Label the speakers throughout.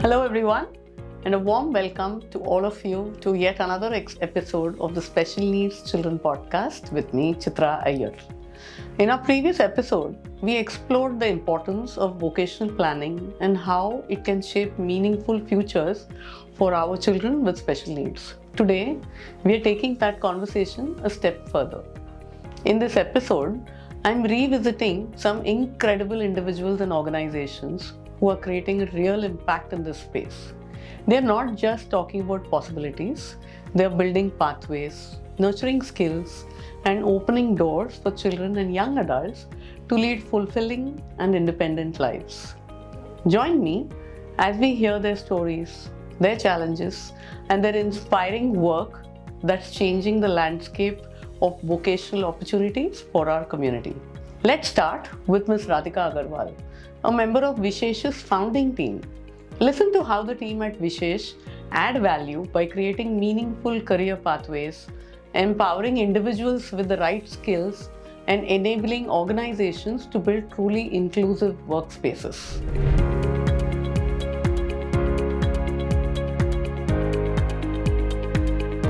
Speaker 1: Hello everyone, and a warm welcome to all of you to yet another episode of the Special Needs Children podcast with me, Chitra Iyer. In our previous episode, we explored the importance of vocational planning and how it can shape meaningful futures for our children with special needs. Today, we are taking that conversation a step further. In this episode, I'm revisiting some incredible individuals and organizations who are creating a real impact in this space. They're not just talking about possibilities, they're building pathways, nurturing skills, and opening doors for children and young adults to lead fulfilling and independent lives. Join me as we hear their stories, their challenges, and their inspiring work that's changing the landscape of vocational opportunities for our community. Let's start with Ms. Radhika Agarwal, a member of Vishesh's founding team. Listen to how the team at Vishesh add value by creating meaningful career pathways, empowering individuals with the right skills, and enabling organizations to build truly inclusive workspaces.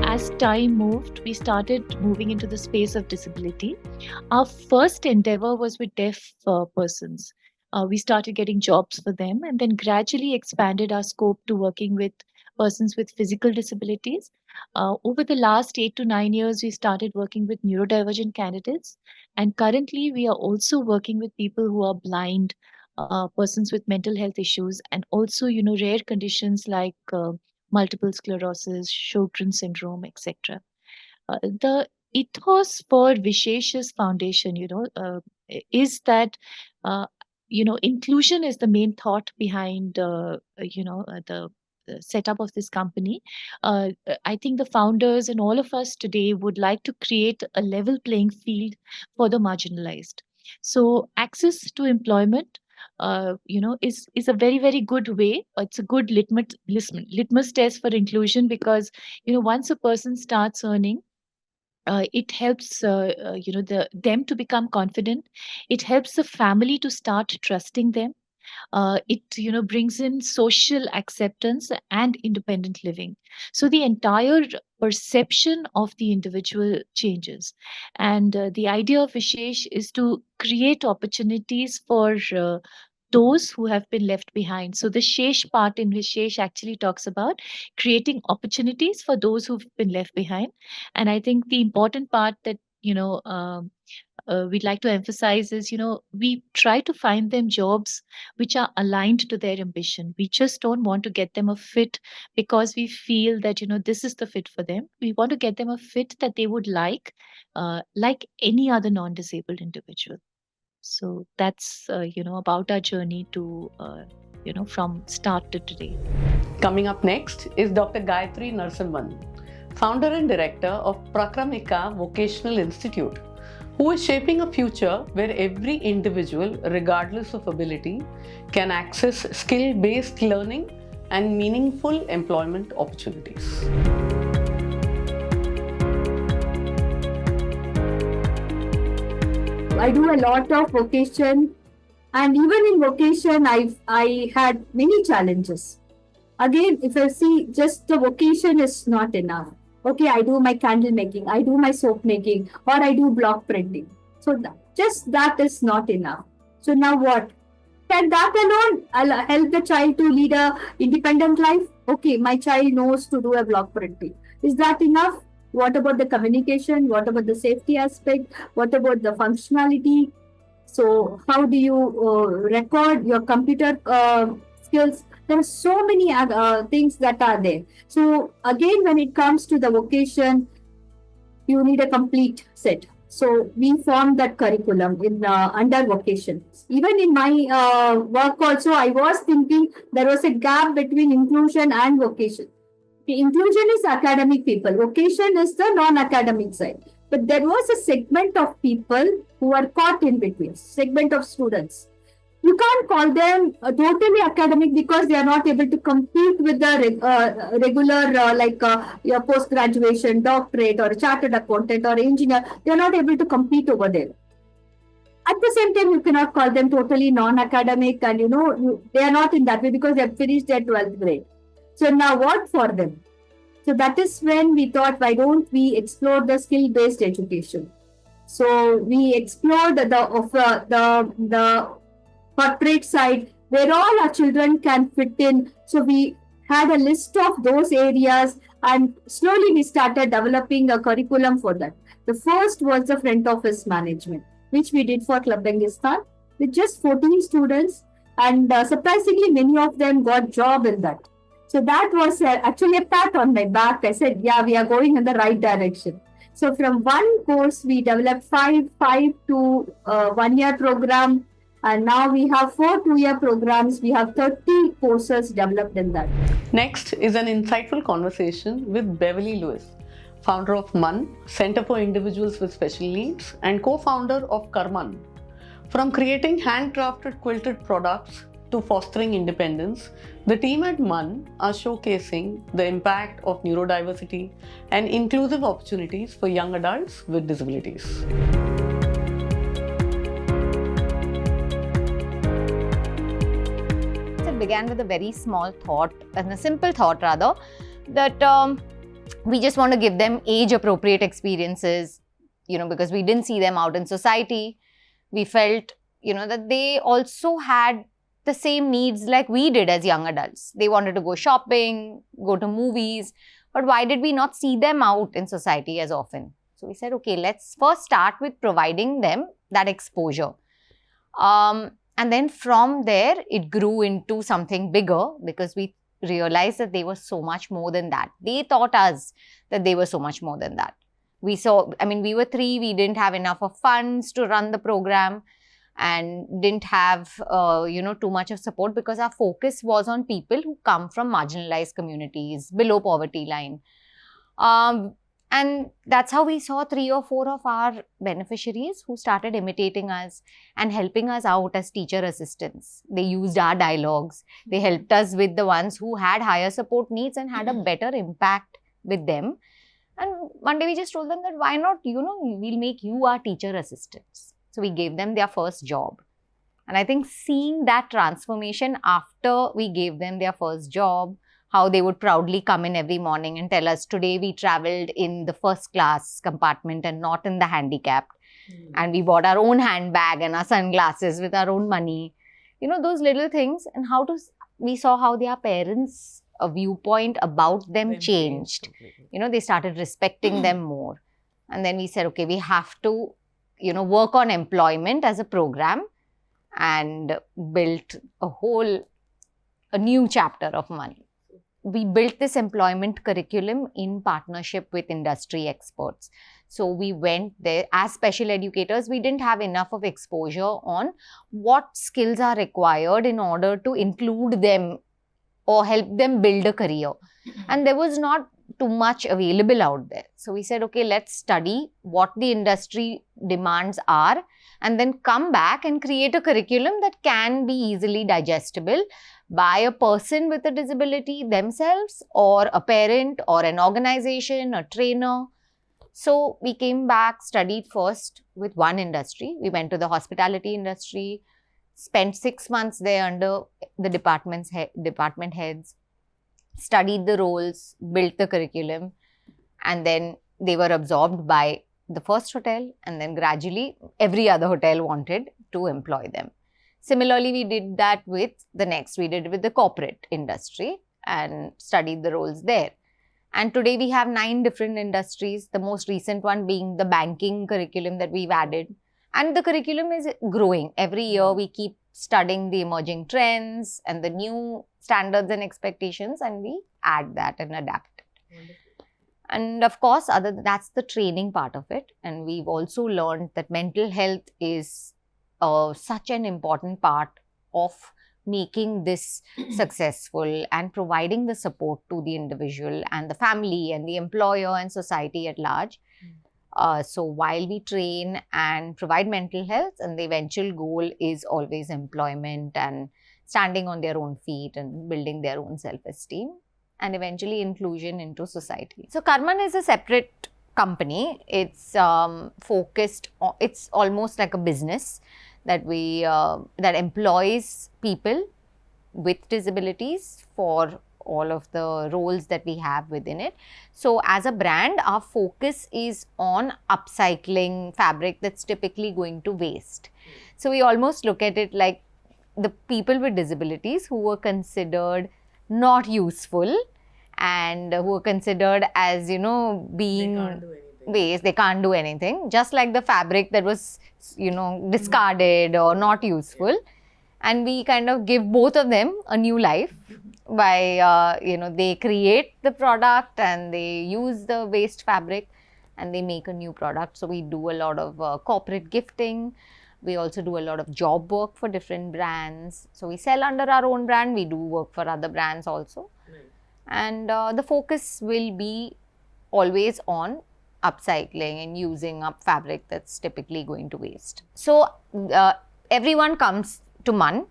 Speaker 2: As time moved, we started moving into the space of disability. Our first endeavor was with deaf persons. We started getting jobs for them and then gradually expanded our scope to working with persons with physical disabilities. Over the last 8 to 9 years, we started working with neurodivergent candidates. And currently, we are also working with people who are blind, persons with mental health issues, and also, rare conditions like multiple sclerosis, Sjogren's syndrome, etc. The ethos for Vishesh's foundation, is that inclusion is the main thought behind the setup of this company. I think the founders and all of us today would like to create a level playing field for the marginalized. So access to employment is a very, very good way. It's a good litmus test for inclusion because, once a person starts earning, it helps them to become confident. It helps the family to start trusting them. It brings in social acceptance and independent living. So the entire perception of the individual changes, and the idea of Vishesh is to create opportunities for those who have been left behind. So the Shesh part in Vishesh actually talks about creating opportunities for those who've been left behind. And I think the important part that we'd like to emphasize is, we try to find them jobs which are aligned to their ambition. We just don't want to get them a fit because we feel that, this is the fit for them. We want to get them a fit that they would like any other non-disabled individual. So that's, about our journey to, from start to today.
Speaker 1: Coming up next is Dr. Gayatri Narayanan, founder and director of Prakramika Vocational Institute, who is shaping a future where every individual, regardless of ability, can access skill-based learning and meaningful employment opportunities.
Speaker 3: I do a lot of vocation, and even in vocation, I had many challenges. Again, if I see just the vocation is not enough. Okay, I do my candle making, I do my soap making, or I do block printing. So just that is not enough. So now what? Can that alone help the child to lead a independent life? Okay, my child knows to do a block printing. Is that enough? What about the communication? What about the safety aspect? What about the functionality? So how do you record your computer skills? There are so many things that are there. So again, when it comes to the vocation, you need a complete set. So we formed that curriculum in under vocation. Even in my work also, I was thinking there was a gap between inclusion and vocation. The inclusion is academic people. Vocation is the non-academic side. But there was a segment of people who are caught in between, segment of students. You can't call them totally academic because they are not able to compete with the regular your post-graduation, doctorate or chartered accountant or engineer. They are not able to compete over there. At the same time, you cannot call them totally non-academic, and they are not in that way because they have finished their 12th grade. So now what for them? So that is when we thought, why don't we explore the skill-based education? So we explored the corporate side where all our children can fit in. So we had a list of those areas, and slowly we started developing a curriculum for that. The first was the front office management, which we did for Club Bengistan with just 14 students, and surprisingly many of them got job in that. So that was actually a pat on my back. I said, yeah, we are going in the right direction. So from one course, we developed five to 1 year program. And now we have 4 2-year programs. We have 30 courses developed in that.
Speaker 1: Next is an insightful conversation with Beverly Lewis, founder of Mann, Center for Individuals with Special Needs, and co-founder of Karman. From creating handcrafted quilted products to fostering independence, the team at Mann are showcasing the impact of neurodiversity and inclusive opportunities for young adults with disabilities.
Speaker 4: It began with a very small thought, and a simple thought rather, that we just want to give them age-appropriate experiences, because we didn't see them out in society. We felt, that they also had the same needs like we did as young adults. They wanted to go shopping, go to movies, but why did we not see them out in society as often? So we said, okay, let's first start with providing them that exposure. And then from there, it grew into something bigger because we realized that they were so much more than that. They taught us that they were so much more than that. We were 3, we didn't have enough of funds to run the program and didn't have, too much of support because our focus was on people who come from marginalized communities, below poverty line. And that's how we saw 3 or 4 of our beneficiaries who started imitating us and helping us out as teacher assistants. They used our dialogues. They helped us with the ones who had higher support needs and had a better impact with them. And one day we just told them that why not, we'll make you our teacher assistants. So we gave them their first job. And I think seeing that transformation after we gave them their first job, how they would proudly come in every morning and tell us, today we traveled in the first class compartment and not in the handicapped. And we bought our own handbag and our sunglasses with our own money. Those little things, and we saw how their parents' viewpoint about them changed. They started respecting them more. And then we said, okay, we have to, work on employment as a program, and built a new chapter of Mann. We built this employment curriculum in partnership with industry experts. So we went there as special educators. We didn't have enough of exposure on what skills are required in order to include them or help them build a career. And there was not too much available out there. So we said, okay, let's study what the industry demands are and then come back and create a curriculum that can be easily digestible by a person with a disability themselves, or a parent, or an organization, a trainer. So we came back, studied first with one industry. We went to the hospitality industry, spent 6 months there under the department heads, studied the roles, built the curriculum, and then they were absorbed by the first hotel, and then gradually every other hotel wanted to employ them. Similarly, we did that with the next. We did it with the corporate industry and studied the roles there. And today we have 9 different industries, the most recent one being the banking curriculum that we've added. And the curriculum is growing. Every year we keep studying the emerging trends and the new standards and expectations, and we add that and adapt it. Wonderful. And of course, that's the training part of it. And we've also learned that mental health is such an important part of making this successful and providing the support to the individual and the family and the employer and society at large. So while we train and provide mental health, and the eventual goal is always employment and standing on their own feet and building their own self-esteem, and eventually inclusion into society. So Karman is a separate company. It's focused on, it's almost like a business that we that employs people with disabilities for all of the roles that we have within it. So as a brand, our focus is on upcycling fabric that's typically going to waste. So we almost look at it like the people with disabilities who were considered not useful and who were considered as, you know, being waste, they can't do anything, just like the fabric that was, you know, discarded or not useful. And we kind of give both of them a new life by, you know, they create the product and they use the waste fabric and they make a new product. So we do a lot of corporate gifting. We also do a lot of job work for different brands. So we sell under our own brand. We do work for other brands also. And the focus will be always on upcycling and using up fabric that's typically going to waste. So everyone comes to Mann.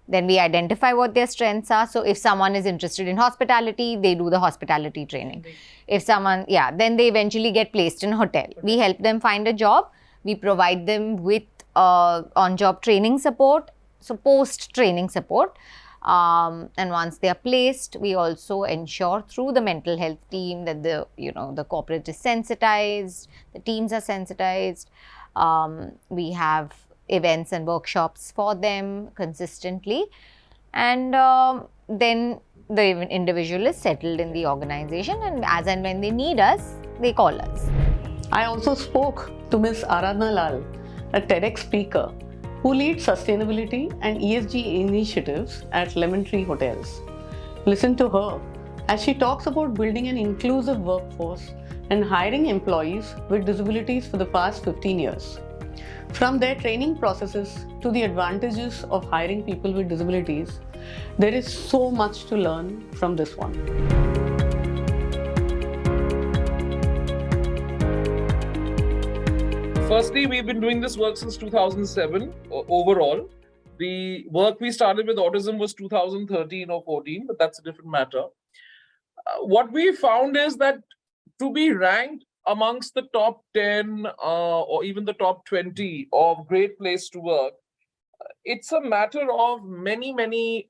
Speaker 4: Then we identify what their strengths are. So if someone is interested in hospitality, they do the hospitality training. If someone, then they eventually get placed in a hotel. We help them find a job. We provide them with on-job training support, so post-training support. And once they are placed, we also ensure through the mental health team that the corporate is sensitized, the teams are sensitized. We have events and workshops for them consistently, and then the individual is settled in the organization, and as and when they need us, they call us.
Speaker 1: I also spoke to Ms. Aradhana Lal, a TEDx speaker who leads sustainability and ESG initiatives at Lemon Tree Hotels. Listen to her as she talks about building an inclusive workforce and hiring employees with disabilities for the past 15 years. From their training processes to the advantages of hiring people with disabilities, there is so much to learn from this one.
Speaker 5: Firstly, we've been doing this work since 2007 overall. The work we started with autism was 2013 or 14, but that's a different matter. What we found is that to be ranked amongst the top 10 or even the top 20 of great place to work, it's a matter of many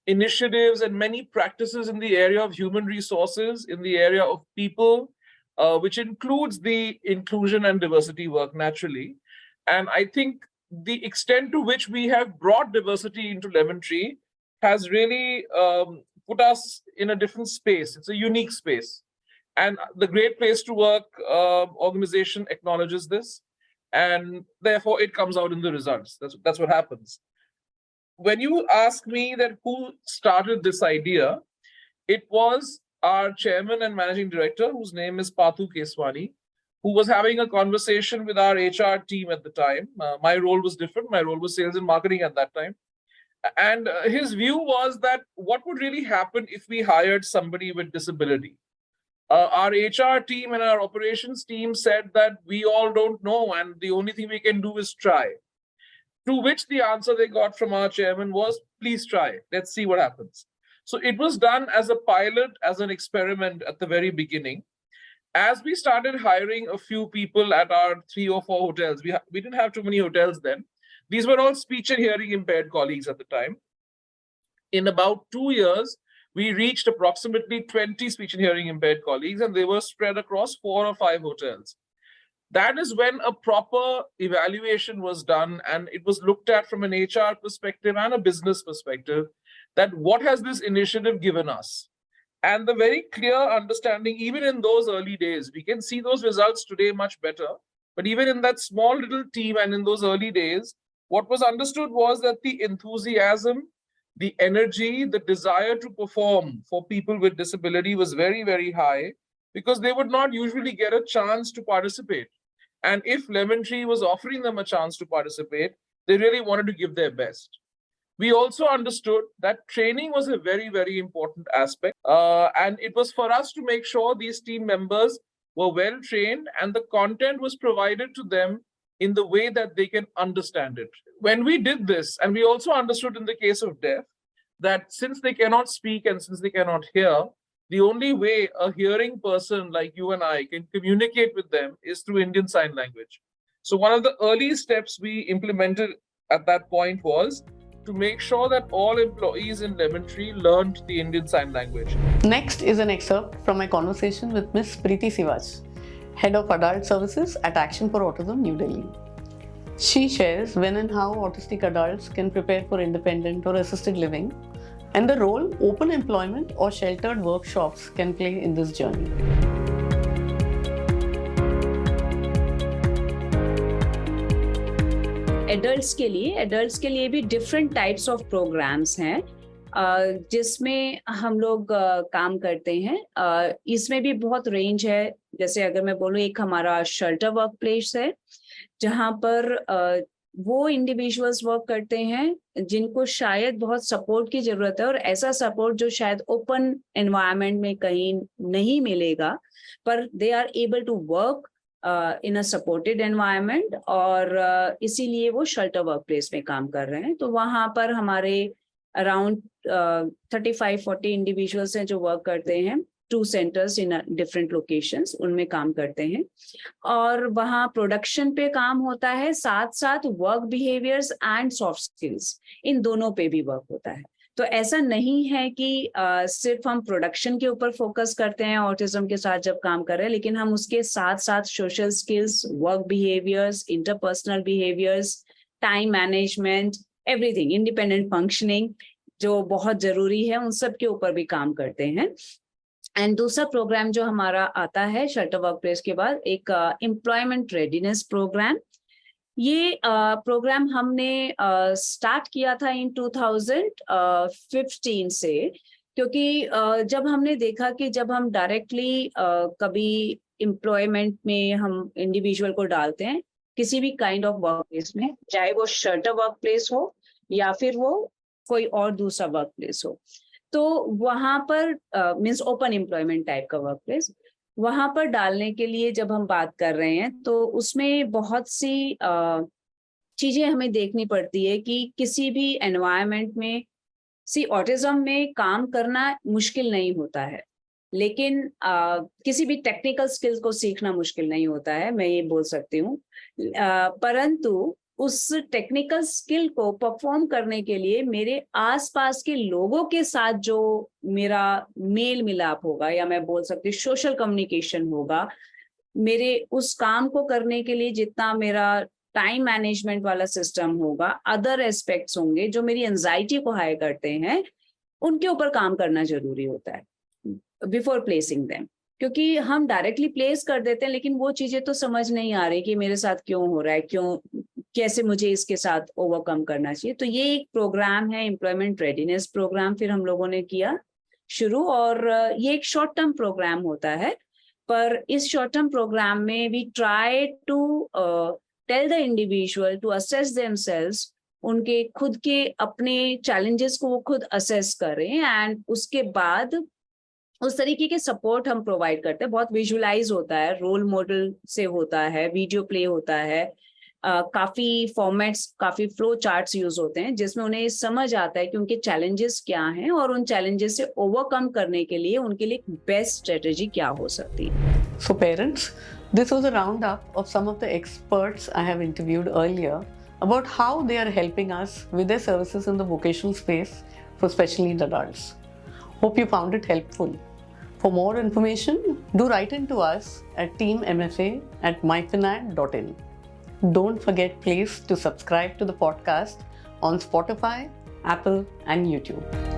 Speaker 5: initiatives and many practices in the area of human resources, in the area of people, which includes the inclusion and diversity work naturally. And I think the extent to which we have brought diversity into Lemon Tree has really put us in a different space. It's a unique space. And the Great Place to Work organization acknowledges this, and therefore it comes out in the results. That's what happens. When you ask me that who started this idea, it was our chairman and managing director, whose name is Pathu Keswani, who was having a conversation with our HR team at the time. My role was different. My role was sales and marketing at that time. And his view was that what would really happen if we hired somebody with disability? Our HR team and our operations team said that we all don't know, and the only thing we can do is try. To which the answer they got from our chairman was, please try. Let's see what happens. So it was done as a pilot, as an experiment at the very beginning. As we started hiring a few people at our 3 or 4 hotels, we didn't have too many hotels then. These were all speech and hearing impaired colleagues at the time. In about 2 years, we reached approximately 20 speech and hearing impaired colleagues, and they were spread across 4 or 5 hotels. That is when a proper evaluation was done, and it was looked at from an HR perspective and a business perspective, that what has this initiative given us? And the very clear understanding, even in those early days, we can see those results today much better. But even in that small little team and in those early days, what was understood was that the enthusiasm, the energy, the desire to perform for people with disability was very, very high, because they would not usually get a chance to participate. And if Lemon Tree was offering them a chance to participate, they really wanted to give their best. We also understood that training was a very, very important aspect. And it was for us to make sure these team members were well trained and the content was provided to them in the way that they can understand it. When we did this, and we also understood in the case of deaf, that since they cannot speak and since they cannot hear, the only way a hearing person like you and I can communicate with them is through Indian Sign Language. So one of the early steps we implemented at that point was to make sure that all employees in Lemon Tree learned the Indian Sign Language.
Speaker 1: Next is an excerpt from my conversation with Ms. Priti Singh, Head of Adult Services at Action for Autism, New Delhi. She shares when and how autistic adults can prepare for independent or assisted living and the role open employment or sheltered workshops can play in this journey.
Speaker 6: Adults के लिए भी different types of programs हैं जिसमें हम लोग काम करते हैं. इसमें भी बहुत रेंज है. जैसे अगर मैं बोलूँ, एक हमारा शेल्टर वर्क प्लेस है जहाँ पर वो इंडिविजुअल्स वर्क करते हैं जिनको शायद बहुत सपोर्ट की जरूरत है, और ऐसा सपोर्ट जो शायद ओपन एनवायरनमेंट में कहीं नहीं मिलेगा, पर they are able to work in a supported environment, और इसीलिए वो शेल्टर वर्क प्लेस में काम कर रहे हैं. तो वहाँ पर हमारे अराउंड 35-40 इंडिविजुअल्स हैं जो वर्क करते हैं. 2 सेंटर्स इन डिफरेंट लोकेशंस, उनमें काम करते हैं. और वहाँ प्रोडक्शन पे काम होता है, साथ साथ work behaviours and soft skills, इन दोनों पे भी वर्क होता है. तो ऐसा नहीं है कि सिर्फ हम प्रोडक्शन के ऊपर फोकस करते हैं ऑटिज्म के साथ जब काम कर रहे हैं, लेकिन हम उसके साथ साथ social skills, work behaviours, interpersonal behaviours, time management, everything, independent functioning जो बहुत जरूरी है, उन सब के ऊपर भी काम करते हैं. एंड दूसरा प्रोग्राम जो हमारा आता है शेल्टर वर्क प्लेस के बाद, एक एम्प्लॉयमेंट रेडीनेस प्रोग्राम. ये प्रोग्राम हमने स्टार्ट किया था इन 2015 से, क्योंकि जब हमने देखा कि जब हम डायरेक्टली कभी एम्प्लॉयमेंट में हम इंडिविजुअल को डालते हैं किसी भी काइंड ऑफ वर्क प्लेस में, चाहे वो शेल्टर वर्क प्लेस हो या फिर वो कोई और दूसरा वर्क प्लेस हो, तो वहां पर मीन्स ओपन एम्प्लॉयमेंट टाइप का वर्क प्लेस, वहां पर डालने के लिए जब हम बात कर रहे हैं तो उसमें बहुत सी चीजें हमें देखनी पड़ती है कि किसी भी एनवायरनमेंट में, ऑटिज्म में काम करना मुश्किल नहीं होता है, लेकिन किसी भी टेक्निकल स्किल्स को सीखना मुश्किल नहीं होता है, मैं ये बोल सकती हूँ. परंतु उस टेक्निकल स्किल को परफॉर्म करने के लिए मेरे आसपास के लोगों के साथ जो मेरा मेल मिलाप होगा, या मैं बोल सकती हूँ सोशल कम्युनिकेशन होगा, मेरे उस काम को करने के लिए जितना मेरा टाइम मैनेजमेंट वाला सिस्टम होगा, अदर एस्पेक्ट्स होंगे जो मेरी एंजाइटी को हाई करते हैं, उनके ऊपर काम करना जरूरी होता है बिफोर प्लेसिंग देम. क्योंकि हम डायरेक्टली प्लेस कर देते हैं, लेकिन वो चीजें तो समझ नहीं आ रही कि मेरे साथ क्यों हो रहा है, कैसे मुझे इसके साथ ओवरकम करना चाहिए. तो ये एक प्रोग्राम है, एम्प्लॉयमेंट रेडीनेस प्रोग्राम, फिर हम लोगों ने किया शुरू, और ये एक शॉर्ट टर्म प्रोग्राम होता है. पर इस शॉर्ट टर्म प्रोग्राम में we try to tell the individual to assess themselves, उनके खुद के अपने चैलेंजेस को वो खुद असेस करें, एंड उसके बाद उस तरीके के सपोर्ट हम प्रोवाइड करते हैं. बहुत विजुअलाइज होता है, रोल मॉडल से होता है, वीडियो प्ले होता है, काफी फॉर्मेट्स, काफी फ्लो चार्ट्स यूज होते हैं जिसमें उन्हें समझ आता है कि उनके चैलेंजेस क्या हैं और उन चैलेंजेस से ओवरकम करने के लिए उनके लिए बेस्ट स्ट्रेटेजी क्या हो सकती है.
Speaker 1: So parents, this was a roundup of some of the experts I have interviewed earlier about how they are helping us with their services in the vocational space for special needs adults. Hope you found it helpful. For more information, do write in to us at teammfa@myfinad.in. Don't forget, please, to subscribe to the podcast on Spotify, Apple, and YouTube.